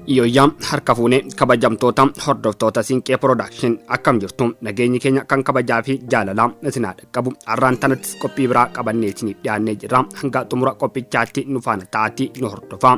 Iyyam harkafuune kabajamtoota hordoftoota Sinqee Production akkam jirtu nageenyi keenya kan kabajaa fi jaalala isin qabu arraan tanatti qophii biraa qabannee isiniif dhiyaannee jirra hanga xumura qophichaatti nu faana ta'aa nu hordofaa.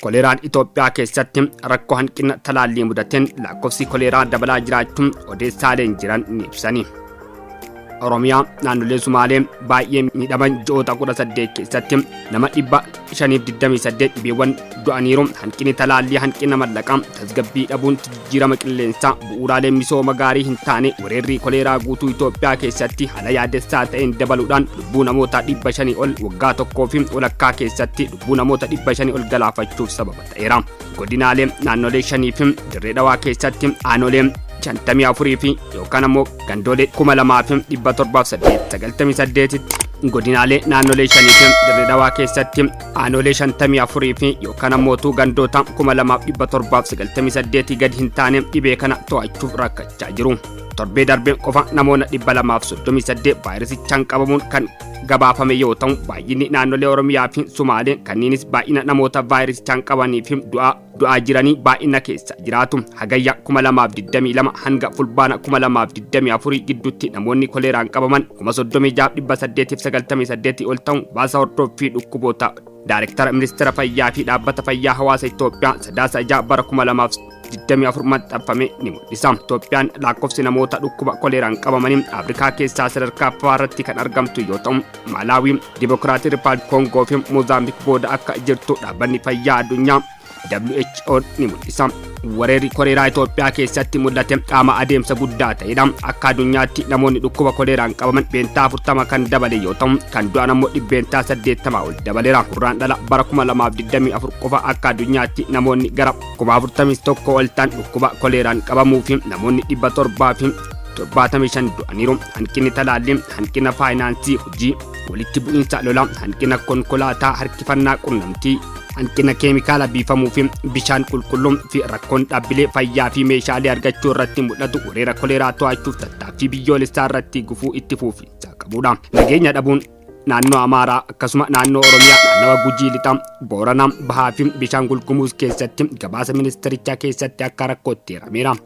Koleeraan Itoophiyaa keessatti rakkoo hanqina talaallii mudateen lakkoofsi koleeraa dabalaa jiraachuun odeessaaleen jiran ni ibsani. Oromiyaa naannolee Sumaalee baay'ee miidhaman ji'oota 18 keessatti nama 528 dhibeewwan du'aniiru. Hanqinni talaallii hanqina mallaqaa tasgabbii dhabuun jijjiirama qilleensaa bu'uuraalee misooma gaarii hin taane weerarri koleeraa guutuu Itoophiyaa keessatti haala yaadessaa ta'een dabaluudhaan lubbuu namoota 500 ol waggaa tokkoo fi walakkaa keessatti lubbuu namoota 500 ol galaafachuuf sababa ta'eera. Godinaalee naannolee 5 fi dirree dhawaa keessatti aanolee 54 fi yookaan ammoo gandoolee 2798 godinaalee naannolee 5 fi dirree dhawaa keessatti aanolee 54 fi yookaan ammoo gandoota 2798 gadi hin taane dhibee kana to'achuuf rakkachaa jiru. Torbee darbee qofa namoota 238 vaayirasichaan qabamuun kan gabaafame yoo ta'u baay'inni naannolee Oromiyaa fi Sumaalee kanneenis baay'ina namoota vaayirasichaan qabanii fi du'aa jiranii baay'ina keessa jiraatu. Hagayya 2022 hanga fulbaana 2024 gidduutti namoonni koleeraan qabaman 36,898 ol ta'u baasa hordoffii dhukkuboota Daayirektara Ministeera Fayyaa fi Dhaabbata Fayyaa Hawaasa Itoophiyaa Sadaasa Ijaa bara 2024 maxxanfame ni mul'isa. Itoophiyaan lakkoofsi namoota dhukkuba koleeraan qabamanii Afrikaa keessaa sadarkaa afuraarratti kan argamtu yoo ta'u Malaawii, Dimokiraatii Rippaabilikii Koongoo fi Moozaambiik booda akka jirtu dhaabbanni fayyaa addunyaa WHO ni mul'isa. Weerarri koleeraa Itoophiyaa keessatti mul'ate qaama adeemsa guddaa ta'edha. Akka addunyaatti namoonni dhukkuba koleeraan qabaman 40 kan dabale yoo ta'u kan du'an ammoo 80 ol dabaleera. Kurraan dhala bara 2024 qofa akka addunyaatti namoonni gara 41 ol ta'an dhukkuba koleeraan qabamuu fi namoonni 775 du'aniiru. Hanqinni talaallii, hanqina faayinaansii hojii, walitti bu'iinsa lolaa, hanqina konkolaataa harkifannaa qunnamtii, hanqina keemikaala biifamuu fi bishaan qulqulluu fi rakkoon dhaabbilee fayyaa fi meeshaalee argachuu irratti mul'atu weerara koleeraa to'achuuf tattaaffii biyyoolessaa irratti gufuu itti fufiinsa qabudha. Nageenya dhabuun naannoo Amaaraa akkasuma naannoo Oromiyaa, naannoo Gujii Lixaa, Booranaa, Bahaa fi Bishaangul Gumuz keessatti gabaasa ministeerichaa keessatti akka rakkootti hirameera.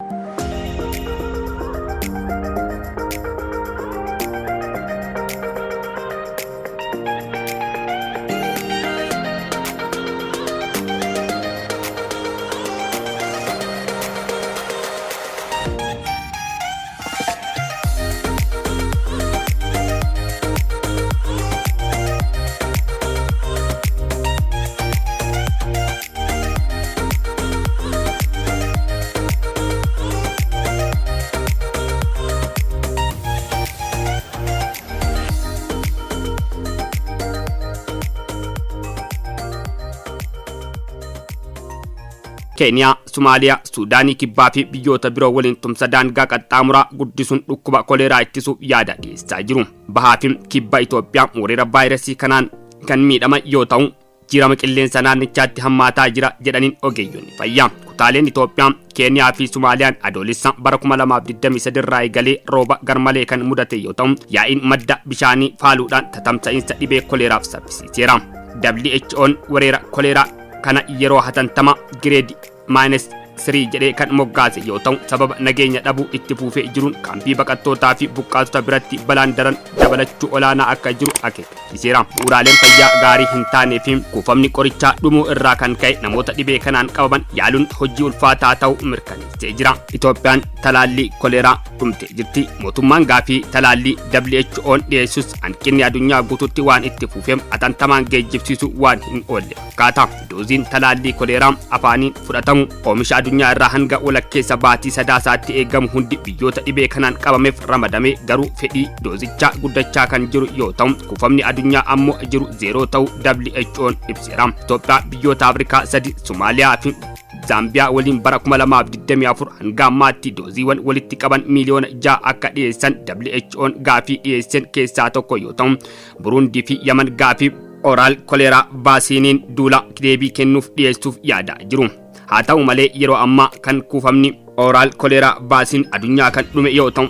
Kenya, Somaaliyaa, Suudaanii kibbaa fi biyyoota biroo waliin tumsa daangaa qaxxaamuraa guddisuun dhukkuba koleeraa ittisuuf yaada dhiyeessaa jiru. Bahaa fi kibba Itoophiyaa weerara vaayirasii kanaan kan miidhaman yoo ta'u jijjiirama qilleensa naannichaatti hammaataa jira jedhaniin ogeeyyoonni fayyaa. Kutaaleen Itoophiyaa, Keenyaa fi Somaaliyaan adoolessa bara 2023 irraa eegalee rooba garmalee kan mudate yoo ta'u yaa'iin madda bishaanii faaluudhaan tatamsa'iinsa dhibee koleeraaf saffisiiseera. WHO'n weerara koleeraa kana yeroo hatattamaa gireedi -3 jedhee kan moggaase yoo ta'u sababa nageenya dhabuu itti fufee jiruun kaampii baqattootaa fi buqqaatota biratti balaan daran dabalachuu olaanaa akka jiru akeekkachiiseera. Bu'uuraaleen fayyaa gaarii hin taanee fi kuufamni qorichaa dhumuu irraa kan ka'e namoota dhibee kanaan qabaman yaaluun hojii ulfaataa ta'uu mirkaneessee jira. Itoophiyaan talaallii koleeraa dhumtee jirti. Mootummaan gaafii talaallii WHO'n dhiyeessus hanqinni addunyaa guutuutti waan itti fufeef atattamaan geejjibsiisuu waan hin oolle fakkaata. Dooziin talaallii koleeraa afaaniin fudhatamu oomisha addunyaa irraa hanga walakkeessa baatii sadaasaatti eegamu hundi biyyoota dhibee kanaan qabameef ramadame garuu fedhii doozichaa guddachaa kan jiru yoo ta'u kuufamni addunyaa ammoo jiru zeeroo ta'uu WHO'n ibseera. Itoophiyaa biyyoota Afrikaa 3 Somaaliyaa fi Zambia waliin bara 2024 hanga ammaatti dooziiwwan walitti qaban miliyoona 6 akka dhiyeessan WHO'n gaafii dhiyeessan keessaa tokko yoo ta'u Burundi fi Yaman gaafii oral cholera vacciniin duula deebii kennuuf dhiyeessuuf yaada jiru. Haa ta'u malee yeroo ammaa kan kuufamni oral cholera vaccine addunyaa kan dhume yoo ta'u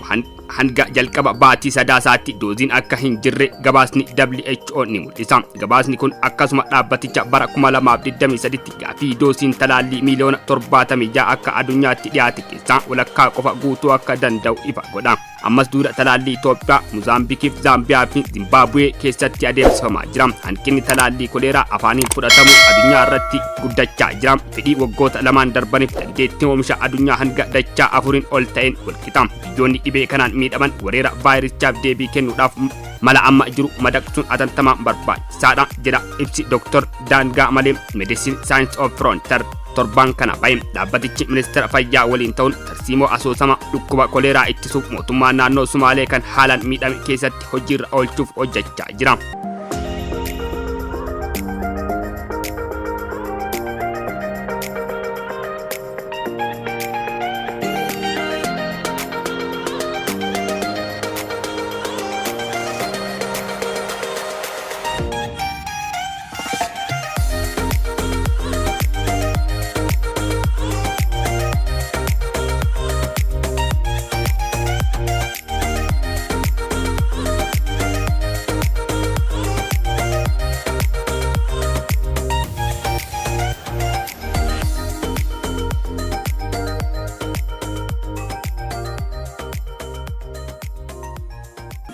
hanga jalqaba baatii sadaasaatti dooziin akka hin jirre gabaasni WHO ni mul'isa. Gabaasni kun akkasuma dhaabbaticha bara 2023 gaafii doosiin talaallii miliyoona 76 akka addunyaatti dhiyaate keessaa walakkaa qofa guutuu akka danda'u ifa godha. Ammas duula talaallii Itoophiyaa, Mozaambiikii, Zaambiyaa fi Zimbaabuwee keessatti adeemsifamaa jira. Hanqinni talaallii koleeraa afaaniin fudhatamu addunyaa irratti guddachaa jira. Fedhii waggoota lamaan darbaniif dandeettii oomisha addunyaa hanga dachaa 4 ol ta'een walqixa. Biyyoonni dhibee kanaan miidhaman weerara vaayirasichaaf deebii kennuudhaaf mala amma jiru madaqsuun atattamaan barbaachisaadha jedha ibsi Dr. Daangaa Malee Medicine Science of Frontier. Torban kana bahe dhaabbatichi ministeera fayyaa waliin ta'uun tarsiimoo asoosama dhukkuba koleeraa ittisuuf mootummaa naannoo Sumaalee kan haalaan miidhame keessatti hojiirra oolchuuf hojjechaa jira.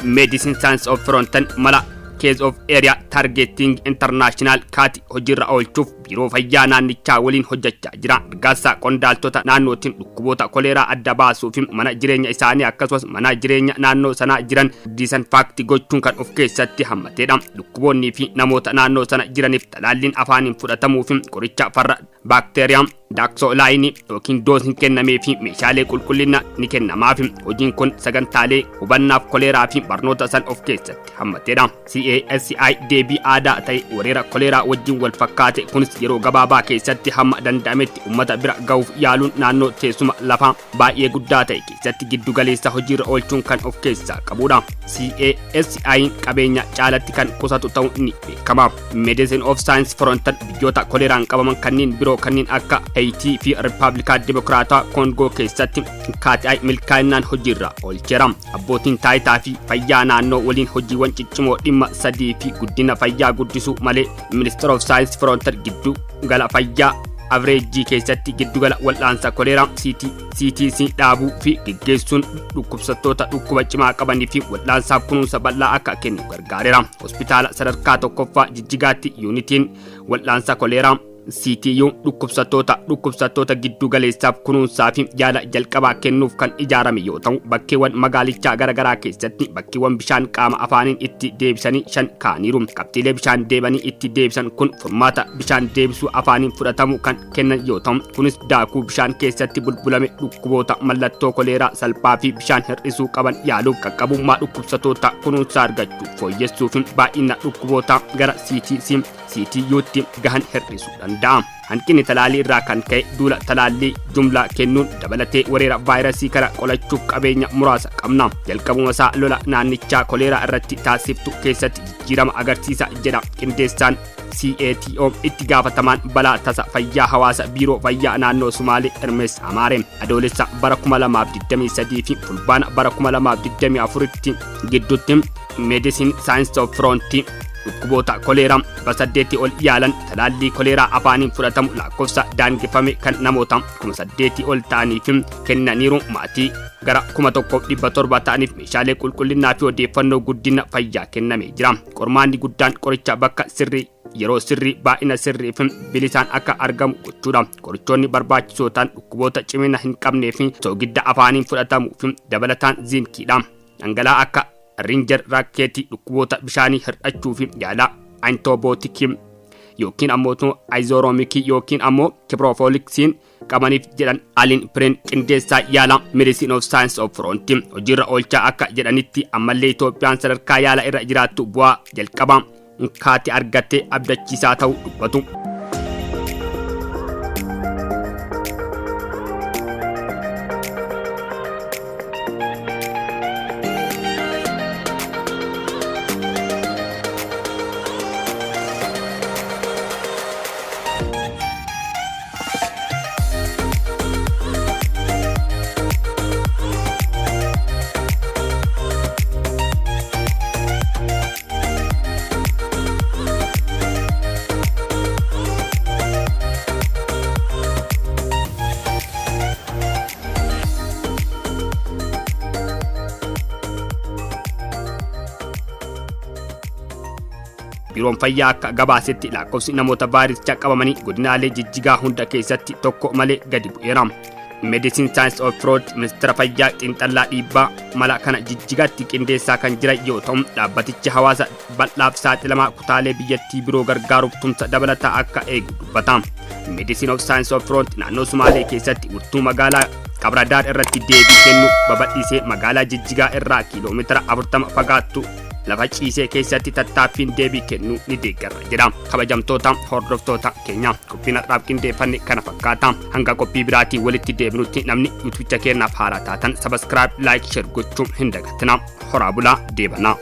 Medicine Science of Frontier mala case of area targeting international kaati hojiirra oolchuuf biiroo fayyaa naannichaa waliin hojjechaa jira. Gargaarsa qondaaltota naannootiin dhukkuboota koleeraa adda baasuuf mana jireenya isaanii akkasumas mana jireenya naannoo sanaa jiran disinfakti gochuun kan of keessatti hammateedha. Dhukkuboonnii fi namoota naannoo sana jiraniif talaalliin afaaniin fudhatamuuf qoricha farra baakteeriyaa Daaksolaayinii yookiin doosiin kennamee fi meeshaalee qulqullina ni kennamaaf. Hojiin kun sagantaalee hubannaaf koleeraa fi barnoota san of keessatti hammateedha. CASI deebii aadaa ta'e weerara koleeraa wajjin wal fakkaate kunis yeroo gabaabaa keessatti hamma danda'ametti uummata bira ga'uuf yaaluun naannoo teessuma lafaa baay'ee guddaa ta'e keessatti giddu galeessa hojiirra oolchuun kan of keessaa qabudha. CASI qabeenya caalatti kan qusatu ta'uun ni beekama. Medicine of Science Frontier biyyoota koleeraan qabaman kanneen biroo kanneen akka Haiti fi Republika Demokraataa Kongo keessatti KTI milkaa'inaan hojiirra oolcheera. Abbootiin taayitaa fi fayyaa naannoo waliin hojiiwwan ciccimoo dhimma sadii fi guddina fayyaa guddisuu malee Minister of Science Frontier giddu gala fayyaa averejii keessatti giddugala wal'aansa koleeraa CTC dhaabuu fi geggeessuun dhukkubsattoota dhukkuba cimaa qabanii fi wal'aansaaf kunuunsa bal'aa akka kennu gargaareera. Hospitaala sadarkaa tokkoffaa Jijjigaatti yuunitiin wal'aansa koleeraa CTU dhukkubsattoota giddu galeessaaf kunuunsaa fi yaala jalqabaa kennuuf kan ijaarame yoo ta'u bakkeewwan magaalichaa garaagaraa keessatti bakkeewwan bishaan qaama afaaniin itti deebisanii 5 kaaniiru. Qabxiilee bishaan deebanii itti deebisan kun furmaata bishaan deebisuu afaaniin fudhatamu kan kennan yoo ta'u kunis daakuu bishaan keessatti bulbulame dhukkuboota mallattoo koleeraa salphaa fi bishaan hir'isuu qaban yaaluuf qaqqabummaa dhukkubsattoota kunuunsaa argachuuf fooyyessuu fi baay'ina dhukkuboota gara CTU'tti gahan hir'isuu danda'a. Hanqinni talaallii irraa kan ka'e duula talaallii jumlaa kennuun dabalatee weerara vaayirasii kana qolachuuf qabeenya muraasa qabna. Jalqabuma isaa lola naannichaa koleeraa irratti taasiftu keessatti jijjiirama agarsiisa jedha qindeessaan CATO itti gaafatamaan balaa tasa fayyaa hawaasa biiroo fayyaa naannoo Sumaalee Ermes Amaare. Adoolessa bara 2023 fi fulbaana bara 2024 gidduutti Medicine Science of Frontier dhukkuboota koleeraa 800 ol yaalan talaallii koleeraa afaaniin fudhatamu lakkoofsa daangeffame kan namoota 800 ol ta'aniif kennaniiru. Maatii gara 1700 ta'aniif meeshaalee qulqullinaa fi odeeffannoo guddina fayyaa kennamee jira. Qormaanni guddaan qoricha bakka sirrii yeroo sirrii baay'ina sirrii fi bilisaan akka argamu gochuudha. Qorichoonni barbaachisootaan dhukkuboota cimina hin qabnee fi soogidda afaaniin fudhatamu fi dabalataan ziinkiidha. Dhangala'aa akka Ringer rakkeetii dhukkuboota bishaanii hir'achuu fi yaala antibiyootikii yookiin ammoo aizoroomikii yookiin ammoo kiproofoliksiin dhaqqabaniif jedhan Alin Pireen qindeessaa yaala Medicine of Science of Front hojiirra oolchaa akka jedhanitti ammallee Itoophiyaan sadarkaa yaala irra jiraattu bu'aa jalqabaa kaati argattee abdachiisaa ta'uu dubbatu. Biroon fayyaa akka gabaasetti lakkoofsi namoota vaayirasicha qabamanii godinaalee Jijjigaa hunda keessatti tokko malee gadi bu'eera. Medicine Science of Front ministeera fayyaa xiinxallaa dhiibbaa mala kana Jijjigaatti qindeessaa kan jiran yoo ta'u dhaabbatichi hawaasa bal'aaf saaxilamaa kutaalee biyyattii biroo gargaaruuf tumsa dabalataa akka eegu dubbata. Medicine of Science of Front naannoo Sumaalee keessatti urtuu magaalaa Qabradaar irratti deebii kennu babal'isee magaalaa Jijjigaa irraa kiiloomeetira 40 fagaattu lafa ciisee keessatti tattaaffiin deebii kennu ni deeggarra jedha. Kabajamtoota hordoftoota keenya qophiin har'aaf qindeeffanne kana fakkaata. Hanga qophii biraatiin walitti deebinutti namni yuutuubicha keenyaaf haaraa taatan subscribe, like, share gochuun hin dagatinaa. Horaa bulaa deebanaa.